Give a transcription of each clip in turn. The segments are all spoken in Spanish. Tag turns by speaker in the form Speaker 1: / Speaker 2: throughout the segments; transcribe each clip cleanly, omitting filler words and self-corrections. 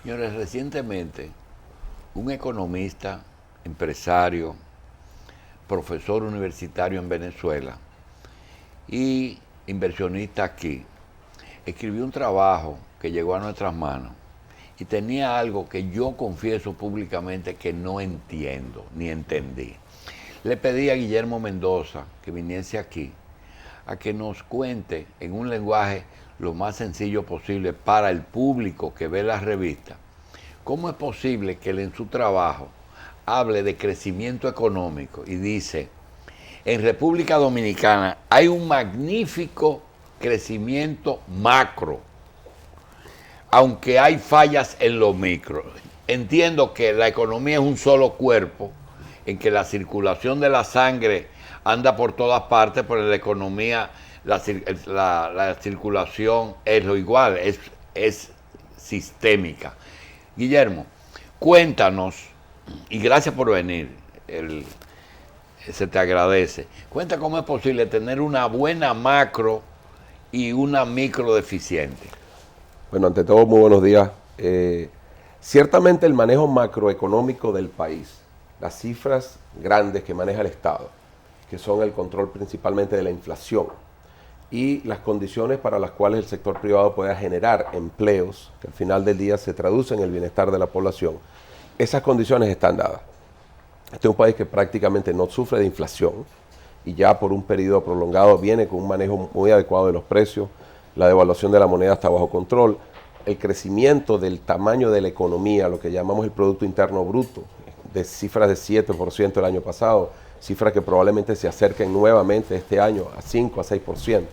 Speaker 1: Señores, recientemente un economista, empresario, profesor universitario en Venezuela y inversionista aquí, escribió un trabajo que llegó a nuestras manos y tenía algo que yo confieso públicamente que no entiendo ni entendí. Le pedí a Guillermo Mendoza que viniese aquí a que nos cuente en un lenguaje lo más sencillo posible para el público que ve la revista, cómo es posible que él en su trabajo hable de crecimiento económico y dice, en República Dominicana hay un magnífico crecimiento macro, aunque hay fallas en lo micro. Entiendo que la economía es un solo cuerpo, en que la circulación de la sangre anda por todas partes, pero en la economía la circulación es lo igual, es sistémica. Guillermo, cuéntanos, y gracias por venir, se te agradece. Cuenta cómo es posible tener una buena macro y una micro deficiente.
Speaker 2: Bueno, ante todo, muy buenos días. Ciertamente el manejo macroeconómico del país, las cifras grandes que maneja el Estado, que son el control principalmente de la inflación y las condiciones para las cuales el sector privado pueda generar empleos, que al final del día se traducen en el bienestar de la población, esas condiciones están dadas. Este es un país que prácticamente no sufre de inflación y ya por un periodo prolongado viene con un manejo muy adecuado de los precios, la devaluación de la moneda está bajo control, el crecimiento del tamaño de la economía, lo que llamamos el Producto Interno Bruto, de cifras de 7% el año pasado, cifras que probablemente se acerquen nuevamente este año a 5 a 6%.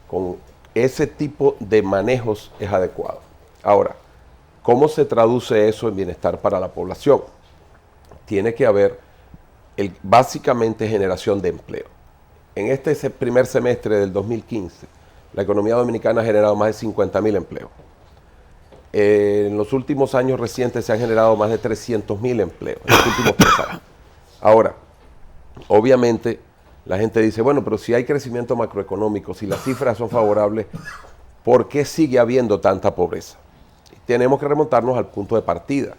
Speaker 2: Con ese tipo de manejos es adecuado. Ahora, ¿cómo se traduce eso en bienestar para la población? Tiene que haber básicamente generación de empleo. En este primer semestre del 2015, la economía dominicana ha generado más de 50.000 empleos. En los últimos años recientes se han generado más de 300.000 empleos, en los últimos 3 años. Ahora, obviamente, la gente dice, bueno, pero si hay crecimiento macroeconómico, si las cifras son favorables, ¿por qué sigue habiendo tanta pobreza? Tenemos que remontarnos al punto de partida.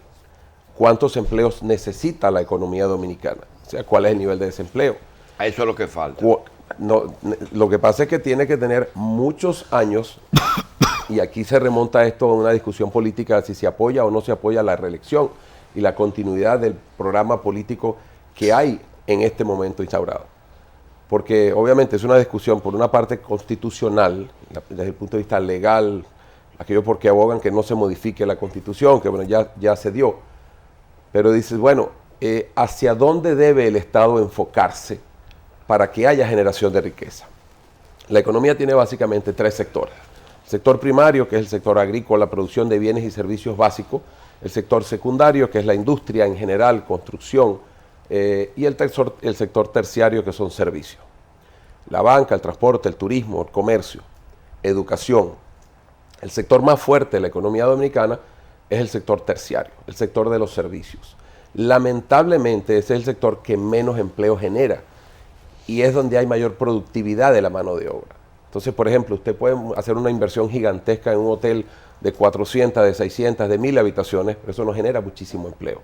Speaker 2: ¿Cuántos empleos necesita la economía dominicana? O sea, ¿cuál es el nivel de desempleo?
Speaker 1: A eso es lo que falta.
Speaker 2: No, lo que pasa es que tiene que tener muchos años, y aquí se remonta esto a una discusión política, si se apoya o no se apoya la reelección y la continuidad del programa político que hay en este momento instaurado. Porque obviamente es una discusión por una parte constitucional, desde el punto de vista legal, aquellos porque abogan que no se modifique la Constitución, que bueno, ya se dio. Pero dices, bueno, ¿hacia dónde debe el Estado enfocarse para que haya generación de riqueza? La economía tiene básicamente 3 sectores. El sector primario, que es el sector agrícola, producción de bienes y servicios básicos. El sector secundario, que es la industria en general, construcción. Y el sector terciario, que son servicios. La banca, el transporte, el turismo, el comercio, educación. El sector más fuerte de la economía dominicana es el sector terciario, el sector de los servicios. Lamentablemente ese es el sector que menos empleo genera y es donde hay mayor productividad de la mano de obra. Entonces, por ejemplo, usted puede hacer una inversión gigantesca en un hotel de 400, de 600, de 1.000 habitaciones, pero eso no genera muchísimo empleo.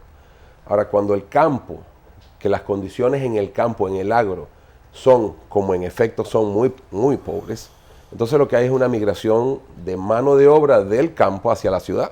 Speaker 2: Ahora, cuando el campo, que las condiciones en el campo, en el agro, son, como en efecto son muy, muy pobres, entonces lo que hay es una migración de mano de obra del campo hacia la ciudad.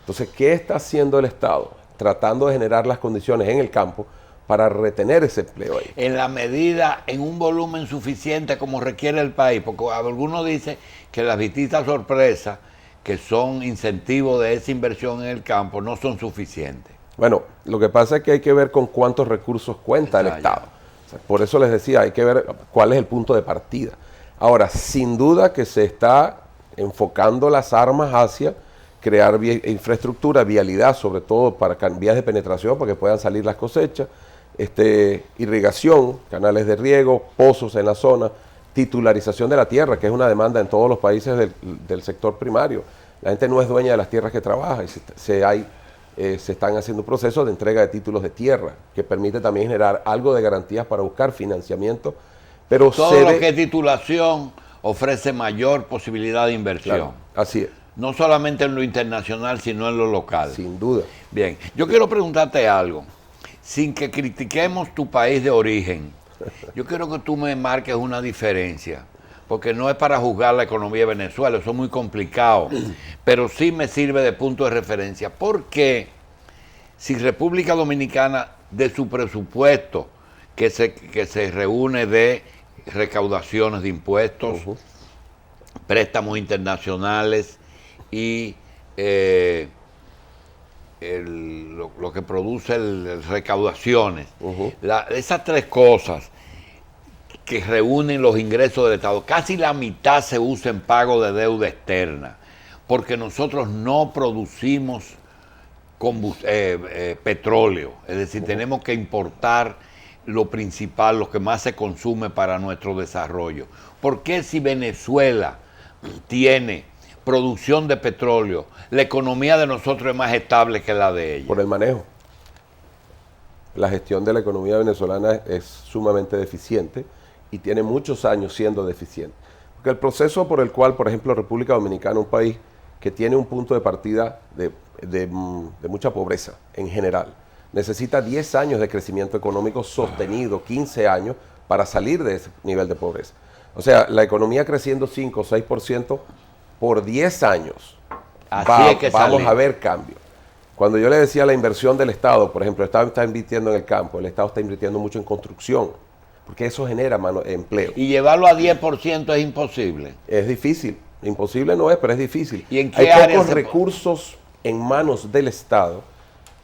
Speaker 2: Entonces, ¿qué está haciendo el Estado? Tratando de generar las condiciones en el campo para retener ese empleo ahí.
Speaker 1: En la medida, en un volumen suficiente como requiere el país, porque algunos dicen que las visitas sorpresas, que son incentivos de esa inversión en el campo, no son suficientes.
Speaker 2: Bueno, lo que pasa es que hay que ver con cuántos recursos cuenta el Estado. O sea, por eso les decía, hay que ver cuál es el punto de partida. Ahora, sin duda que se está enfocando las armas hacia crear infraestructura, vialidad, sobre todo para vías de penetración, para que puedan salir las cosechas, irrigación, canales de riego, pozos en la zona, titularización de la tierra, que es una demanda en todos los países del sector primario. La gente no es dueña de las tierras que trabaja y se están haciendo procesos de entrega de títulos de tierra, que permite también generar algo de garantías para buscar financiamiento. Pero
Speaker 1: todo lo que es titulación ofrece mayor posibilidad de inversión.
Speaker 2: Claro, así es.
Speaker 1: no solamente en lo internacional, sino en lo local.
Speaker 2: Sin duda.
Speaker 1: Bien, yo quiero preguntarte algo, sin que critiquemos tu país de origen, yo quiero que tú me marques una diferencia, porque no es para juzgar la economía de Venezuela, eso es muy complicado, pero sí me sirve de punto de referencia. ¿Por qué si República Dominicana, de su presupuesto, que se reúne de recaudaciones de impuestos, préstamos internacionales y lo que produce recaudaciones, esas tres cosas que reúnen los ingresos del Estado, casi la mitad se usa en pago de deuda externa, porque nosotros no producimos petróleo, es decir, tenemos que importar lo principal, lo que más se consume para nuestro desarrollo. ¿Por qué si Venezuela tiene producción de petróleo, la economía de nosotros es más estable que la de ella?
Speaker 2: Por el manejo. La gestión de la economía venezolana es sumamente deficiente y tiene muchos años siendo deficiente. Porque el proceso por el cual, por ejemplo, República Dominicana, un país que tiene un punto de partida de mucha pobreza en general, necesita 10 años de crecimiento económico sostenido, 15 años, para salir de ese nivel de pobreza. O sea, la economía creciendo 5 o 6% por 10 años, vamos a ver cambio. Cuando yo le decía la inversión del Estado, por ejemplo, el Estado está invirtiendo en el campo, el Estado está invirtiendo mucho en construcción, porque eso genera empleo.
Speaker 1: Y llevarlo a 10% es imposible.
Speaker 2: Es difícil, imposible no es, pero es difícil.
Speaker 1: ¿Y en qué
Speaker 2: Hay pocos recursos en manos del Estado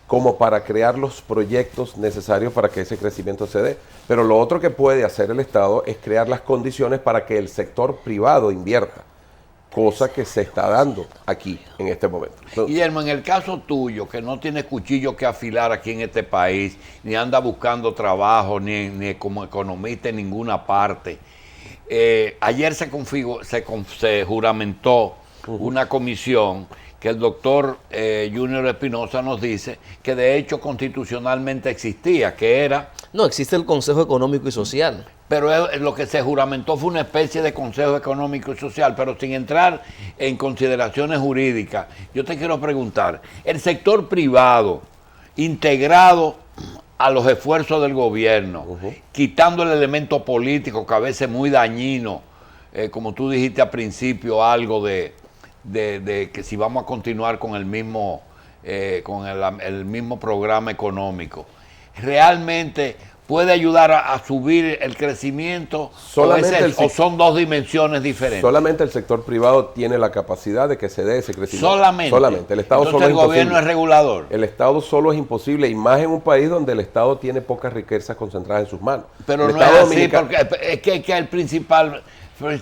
Speaker 2: como para crear los proyectos necesarios para que ese crecimiento se dé. Pero lo otro que puede hacer el Estado es crear las condiciones para que el sector privado invierta, cosa que se está dando aquí en este momento. Entonces,
Speaker 1: Guillermo, en el caso tuyo, que no tienes cuchillo que afilar aquí en este país, ni anda buscando trabajo, ni como economista en ninguna parte, ayer se juramentó una comisión que el doctor Junior Espinosa nos dice que de hecho constitucionalmente existía, que era...
Speaker 3: No, existe el Consejo Económico y Social.
Speaker 1: Pero lo que se juramentó fue una especie de Consejo Económico y Social, pero sin entrar en consideraciones jurídicas. Yo te quiero preguntar, el sector privado, integrado a los esfuerzos del gobierno, quitando el elemento político que a veces es muy dañino, como tú dijiste al principio, algo de que si vamos a continuar con el mismo programa económico, realmente puede ayudar a subir el crecimiento, o son dos dimensiones diferentes.
Speaker 2: Solamente el sector privado tiene la capacidad de que se dé ese crecimiento.
Speaker 1: Solamente.
Speaker 2: El Estado
Speaker 1: Entonces
Speaker 2: solo
Speaker 1: el gobierno es regulador.
Speaker 2: El Estado solo es imposible, y más en un país donde el Estado tiene pocas riquezas concentradas en sus manos.
Speaker 1: Pero no es así, porque es que el principal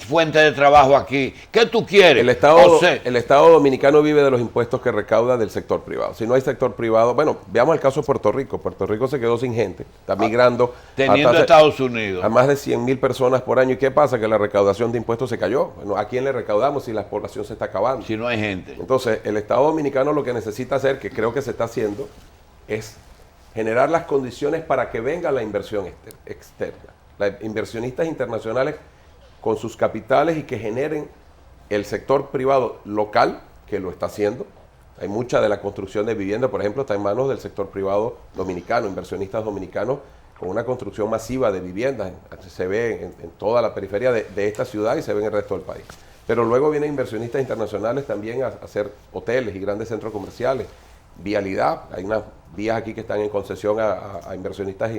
Speaker 1: fuente de trabajo aquí. ¿Qué tú quieres?
Speaker 2: El Estado dominicano vive de los impuestos que recauda del sector privado. Si no hay sector privado, bueno, veamos el caso de Puerto Rico. Puerto Rico se quedó sin gente, está migrando.
Speaker 1: Teniendo Estados Unidos.
Speaker 2: A más de 100,000 personas por año. ¿Y qué pasa? Que la recaudación de impuestos se cayó. Bueno, ¿a quién le recaudamos si la población se está acabando?
Speaker 1: Si no hay gente.
Speaker 2: Entonces, el Estado dominicano lo que necesita hacer, que creo que se está haciendo, es generar las condiciones para que venga la inversión externa. Los inversionistas internacionales con sus capitales, y que generen el sector privado local, que lo está haciendo. Hay mucha de la construcción de vivienda, por ejemplo, está en manos del sector privado dominicano, inversionistas dominicanos, con una construcción masiva de viviendas. Se ve en toda la periferia de esta ciudad y se ve en el resto del país. Pero luego vienen inversionistas internacionales también a hacer hoteles y grandes centros comerciales, vialidad. Hay unas vías aquí que están en concesión a inversionistas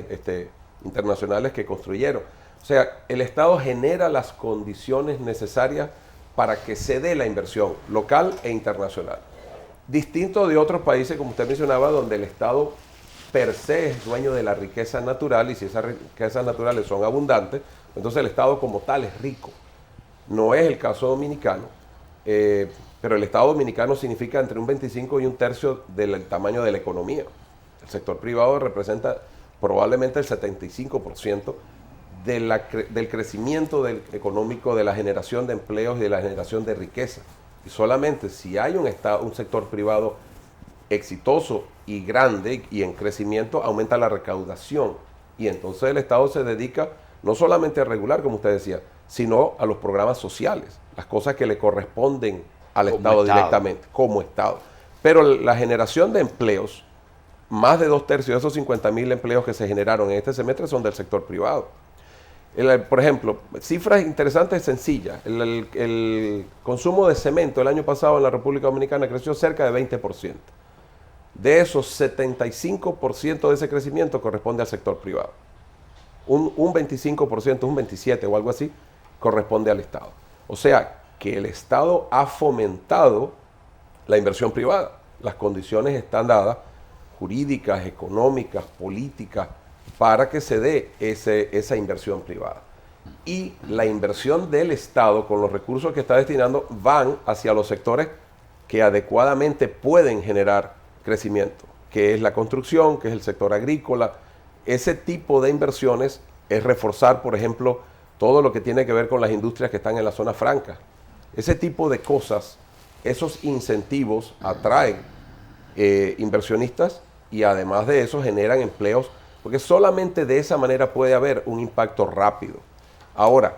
Speaker 2: internacionales que construyeron. O sea, el Estado genera las condiciones necesarias para que se dé la inversión local e internacional. Distinto de otros países, como usted mencionaba, donde el Estado per se es dueño de la riqueza natural, y si esas riquezas naturales son abundantes, entonces el Estado como tal es rico. No es el caso dominicano, pero el Estado dominicano significa entre un 25 y un tercio del tamaño de la economía. El sector privado representa probablemente el 75% del crecimiento económico, de la generación de empleos y de la generación de riqueza. Y solamente si hay un sector privado exitoso y grande y en crecimiento, aumenta la recaudación. Y entonces el Estado se dedica no solamente a regular, como usted decía, sino a los programas sociales, las cosas que le corresponden al
Speaker 1: Como
Speaker 2: Estado
Speaker 1: Estado.
Speaker 2: directamente, como Estado. Pero la generación de empleos, más de 2/3 de esos 50.000 empleos que se generaron en este semestre son del sector privado. Por ejemplo, cifras interesantes y sencillas. El consumo de cemento el año pasado en la República Dominicana creció cerca de 20%. De esos, 75% de ese crecimiento corresponde al sector privado. Un 25%, un 27% o algo así, corresponde al Estado. O sea, que el Estado ha fomentado la inversión privada. Las condiciones están dadas, jurídicas, económicas, políticas, para que se dé esa inversión privada. Y la inversión del Estado con los recursos que está destinando van hacia los sectores que adecuadamente pueden generar crecimiento, que es la construcción, que es el sector agrícola. Ese tipo de inversiones es reforzar, por ejemplo, todo lo que tiene que ver con las industrias que están en la zona franca. Ese tipo de cosas, esos incentivos atraen inversionistas y además de eso generan empleos, porque solamente de esa manera puede haber un impacto rápido. Ahora,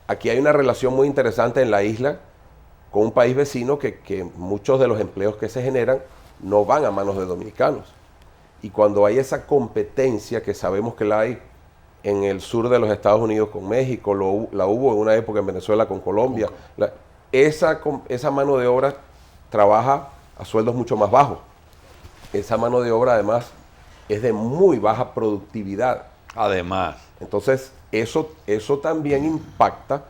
Speaker 2: aquí hay una relación muy interesante en la isla con un país vecino que muchos de los empleos que se generan no van a manos de dominicanos. Y cuando hay esa competencia, que sabemos que la hay en el sur de los Estados Unidos con México, la hubo en una época en Venezuela con Colombia, esa mano de obra trabaja a sueldos mucho más bajos. Esa mano de obra además es de muy baja productividad.
Speaker 1: Además.
Speaker 2: Entonces, eso también impacta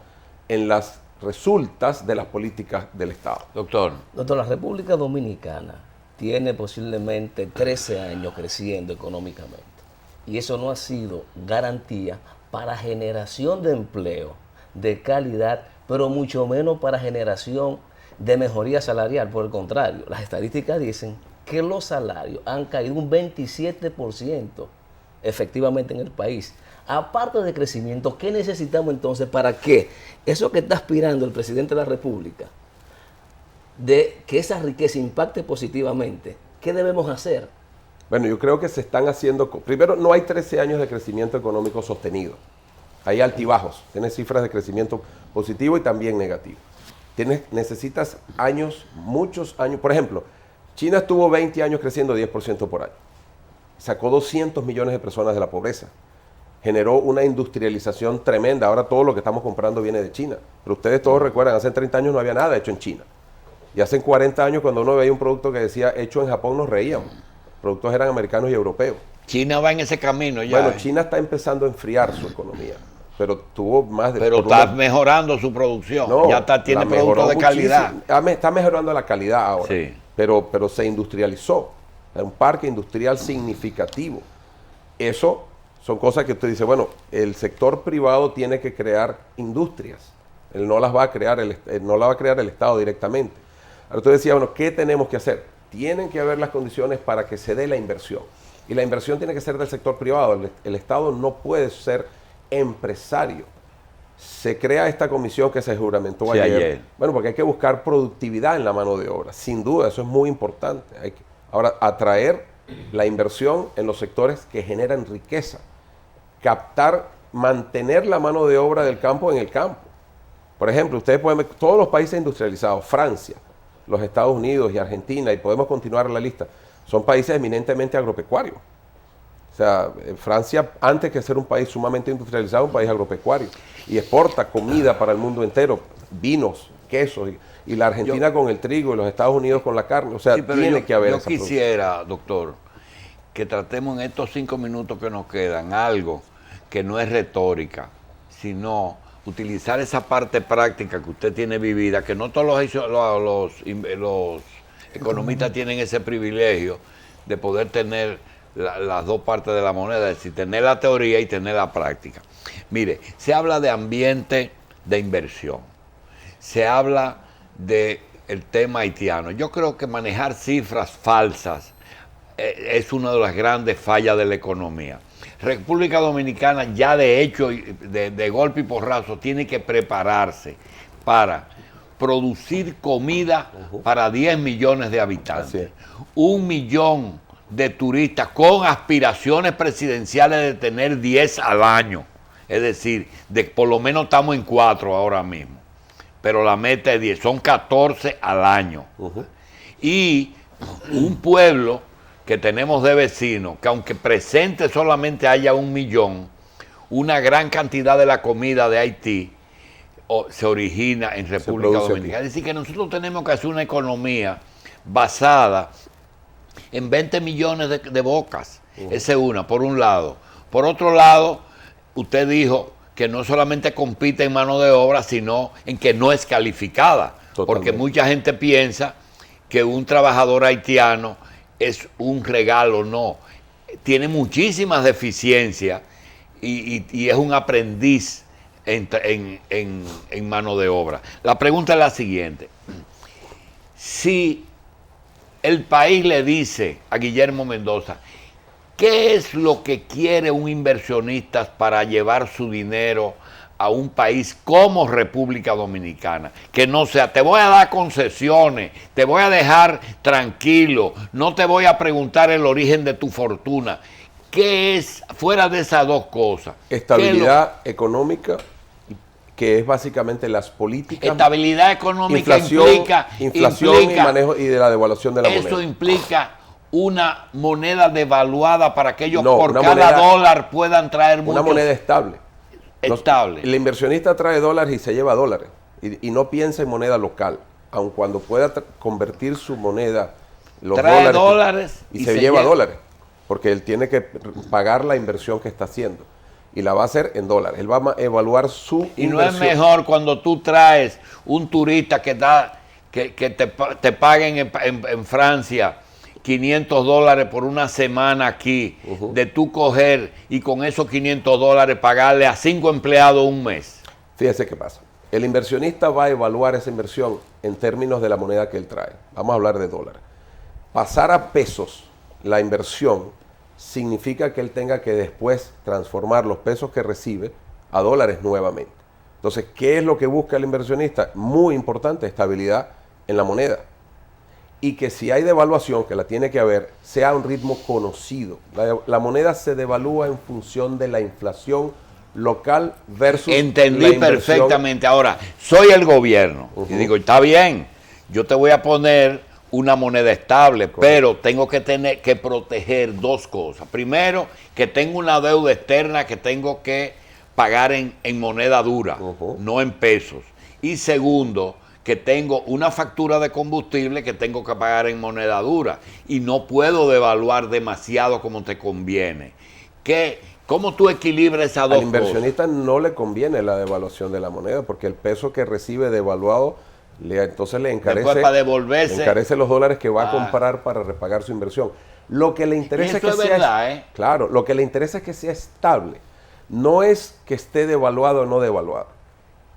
Speaker 2: en las resultas de las políticas del Estado.
Speaker 1: Doctor.
Speaker 3: Doctor, la República Dominicana tiene posiblemente 13 años creciendo económicamente. Y eso no ha sido garantía para generación de empleo de calidad, pero mucho menos para generación de mejoría salarial. Por el contrario, las estadísticas dicen que los salarios han caído un 27% efectivamente en el país. Aparte de crecimiento, ¿qué necesitamos entonces para que eso que está aspirando el presidente de la República, de que esa riqueza impacte positivamente, qué debemos hacer?
Speaker 2: Bueno, yo creo que se están haciendo... Primero, no hay 13 años de crecimiento económico sostenido. Hay altibajos. Tienes cifras de crecimiento positivo y también negativo. Necesitas años, muchos años. Por ejemplo, China estuvo 20 años creciendo 10% por año. Sacó 200 millones de personas de la pobreza. Generó una industrialización tremenda. Ahora todo lo que estamos comprando viene de China. Pero ustedes todos recuerdan, hace 30 años no había nada hecho en China. Y hace 40 años cuando uno veía un producto que decía hecho en Japón nos reíamos. Los productos eran americanos y europeos.
Speaker 1: China va en ese camino ya.
Speaker 2: Bueno, China está empezando a enfriar su economía. Pero tuvo más de...
Speaker 1: Pero está mejorando su producción.
Speaker 2: No,
Speaker 1: ya tiene productos de calidad.
Speaker 2: Está mejorando la calidad ahora.
Speaker 1: Sí.
Speaker 2: Pero se industrializó. Es un parque industrial significativo. Eso son cosas que usted dice, bueno, el sector privado tiene que crear industrias. Él no las va a crear, no la va a crear el Estado directamente. Ahora usted decía, bueno, ¿qué tenemos que hacer? Tienen que haber las condiciones para que se dé la inversión. Y la inversión tiene que ser del sector privado. El Estado no puede ser empresario. Se crea esta comisión que se juramentó ayer. Bueno, porque hay que buscar productividad en la mano de obra. Sin duda, eso es muy importante. Ahora, atraer la inversión en los sectores que generan riqueza. Captar, mantener la mano de obra del campo en el campo. Por ejemplo, ustedes pueden ver todos los países industrializados, Francia, los Estados Unidos y Argentina, y podemos continuar la lista, son países eminentemente agropecuarios. O sea, Francia, antes que ser un país sumamente industrializado, es un país agropecuario. Y exporta comida para el mundo entero, vinos, quesos, y la Argentina con el trigo y los Estados Unidos con la carne. O sea, tiene que haber esa
Speaker 1: Yo quisiera, doctor, que tratemos en estos 5 minutos que nos quedan algo que no es retórica, sino utilizar esa parte práctica que usted tiene vivida, que no todos los economistas tienen ese privilegio de poder tener las dos partes de la moneda, es decir, tener la teoría y tener la práctica. Mire, se habla de ambiente de inversión, se habla del tema haitiano. Yo creo que manejar cifras falsas es una de las grandes fallas de la economía. República Dominicana ya de hecho, de golpe y porrazo, tiene que prepararse para producir comida para 10 millones de habitantes. 1 millón de turistas con aspiraciones presidenciales de tener 10 al año. Es decir, por lo menos estamos en 4 ahora mismo. pero la meta es 10, son 14 al año. Y un pueblo que tenemos de vecinos, que aunque presente solamente haya 1 millón, una gran cantidad de la comida de Haití se origina en República Dominicana. Es decir, que nosotros tenemos que hacer una economía basada en 20 millones de bocas. Esa es una, por un lado. Por otro lado, usted dijo que no solamente compite en mano de obra, sino en que no es calificada. Totalmente. Porque mucha gente piensa que un trabajador haitiano es un regalo. No, tiene muchísimas deficiencias y es un aprendiz en mano de obra. La pregunta es la siguiente: si el país le dice a Guillermo Mendoza, ¿qué es lo que quiere un inversionista para llevar su dinero a un país como República Dominicana? Que no sea, te voy a dar concesiones, te voy a dejar tranquilo, no te voy a preguntar el origen de tu fortuna. ¿Qué es, fuera de esas dos cosas?
Speaker 2: Estabilidad económica, que es básicamente las políticas.
Speaker 1: Estabilidad económica
Speaker 2: inflación y manejo y de la devaluación de la moneda.
Speaker 1: Eso implica una moneda devaluada para que ellos por cada dólar puedan traer mucho.
Speaker 2: Una moneda estable.
Speaker 1: Estable.
Speaker 2: El inversionista trae dólares y se lleva dólares y no piensa en moneda local, aun cuando pueda convertir su moneda, los
Speaker 1: trae dólares
Speaker 2: y se lleva dólares, porque él tiene que pagar la inversión que está haciendo. Y la va a hacer en dólares. Él va a evaluar su inversión.
Speaker 1: No es mejor cuando tú traes un turista que te paguen en Francia $500 por una semana aquí, de tú coger y con esos $500 pagarle a 5 empleados un mes?
Speaker 2: Fíjese qué pasa. El inversionista va a evaluar esa inversión en términos de la moneda que él trae. Vamos a hablar de dólares. Pasar a pesos la inversión significa que él tenga que después transformar los pesos que recibe a dólares nuevamente. Entonces, ¿qué es lo que busca el inversionista? Muy importante, estabilidad en la moneda. Y que si hay devaluación, que la tiene que haber, sea a un ritmo conocido. La moneda se devalúa en función de la inflación local versus
Speaker 1: Entendí perfectamente. Ahora, soy el gobierno y digo, está bien, yo te voy a poner una moneda estable, pero tengo que tener que proteger dos cosas. Primero, que tengo una deuda externa que tengo que pagar en moneda dura, no en pesos. Y segundo, que tengo una factura de combustible que tengo que pagar en moneda dura y no puedo devaluar demasiado como te conviene. ¿Cómo tú equilibras esas dos cosas?
Speaker 2: Al inversionista no le conviene la devaluación de la moneda porque el peso que recibe devaluado entonces le encarece los dólares que va a comprar para repagar su inversión. Lo que le interesa claro, lo que le interesa es que sea estable. No es que esté devaluado o no devaluado.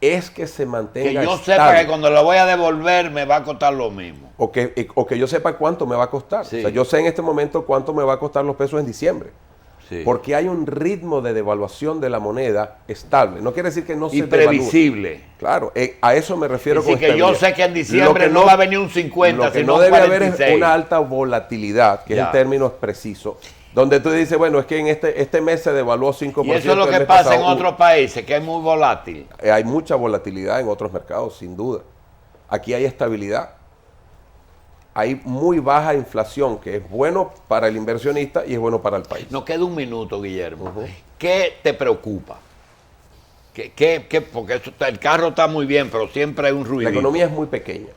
Speaker 2: Es que se mantenga
Speaker 1: estable. Que yo
Speaker 2: estable.
Speaker 1: sepa que cuando lo voy a devolver me va a costar lo mismo.
Speaker 2: O que yo sepa cuánto me va a costar. Sí. O sea, yo sé en este momento cuánto me va a costar los pesos en diciembre. Sí. Porque hay un ritmo de devaluación de la moneda estable. No quiere decir que no se devalúe.
Speaker 1: Previsible.
Speaker 2: Claro, a eso me refiero con
Speaker 1: estabilidad. Que yo sé que en diciembre no va a venir un 50,
Speaker 2: lo que no debe haber es una alta volatilidad, que es el término preciso, donde tú dices, bueno, es que en este mes se devaluó 5%.
Speaker 1: Y eso es lo que pasa en otros países, que es muy volátil.
Speaker 2: Hay mucha volatilidad en otros mercados, sin duda. Aquí hay estabilidad. Hay muy baja inflación, que es bueno para el inversionista y es bueno para el país.
Speaker 1: Nos queda un minuto, Guillermo. ¿Qué te preocupa? Porque el carro está muy bien, pero siempre hay un ruido.
Speaker 2: La economía es muy pequeña.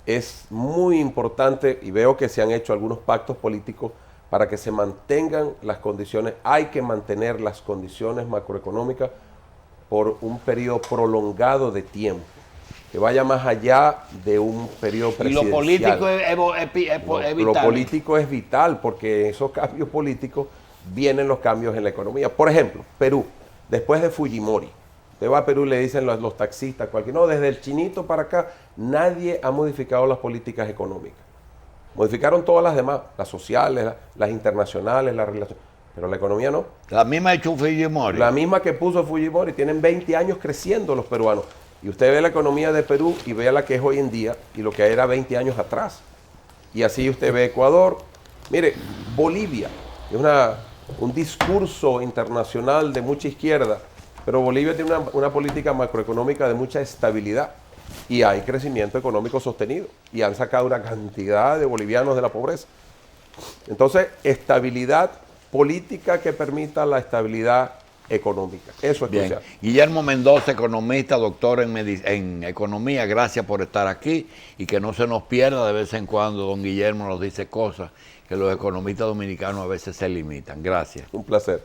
Speaker 2: Es muy importante, y veo que se han hecho algunos pactos políticos para que se mantengan las condiciones. Hay que mantener las condiciones macroeconómicas por un periodo prolongado de tiempo, que vaya más allá de un periodo presidencial.
Speaker 1: Y lo político es vital.
Speaker 2: Lo político es vital porque en esos cambios políticos vienen los cambios en la economía. Por ejemplo, Perú, después de Fujimori, usted va a Perú y le dicen los taxistas, desde el chinito para acá, nadie ha modificado las políticas económicas. Modificaron todas las demás, las sociales, las internacionales, las relaciones, pero la economía no.
Speaker 1: La misma ha hecho Fujimori.
Speaker 2: La misma que puso Fujimori, tienen 20 años creciendo los peruanos. Y usted ve la economía de Perú y ve la que es hoy en día y lo que era 20 años atrás. Y así usted ve Ecuador. Mire, Bolivia es un discurso internacional de mucha izquierda, pero Bolivia tiene una política macroeconómica de mucha estabilidad. y hay crecimiento económico sostenido y han sacado una cantidad de bolivianos de la pobreza. Entonces, estabilidad política que permita la estabilidad económica. Eso es
Speaker 1: Bien.
Speaker 2: crucial.
Speaker 1: Guillermo Mendoza, economista, doctor en economía, gracias por estar aquí y que no se nos pierda de vez en cuando. Don Guillermo nos dice cosas que los economistas dominicanos a veces se limitan. Gracias.
Speaker 2: Un placer.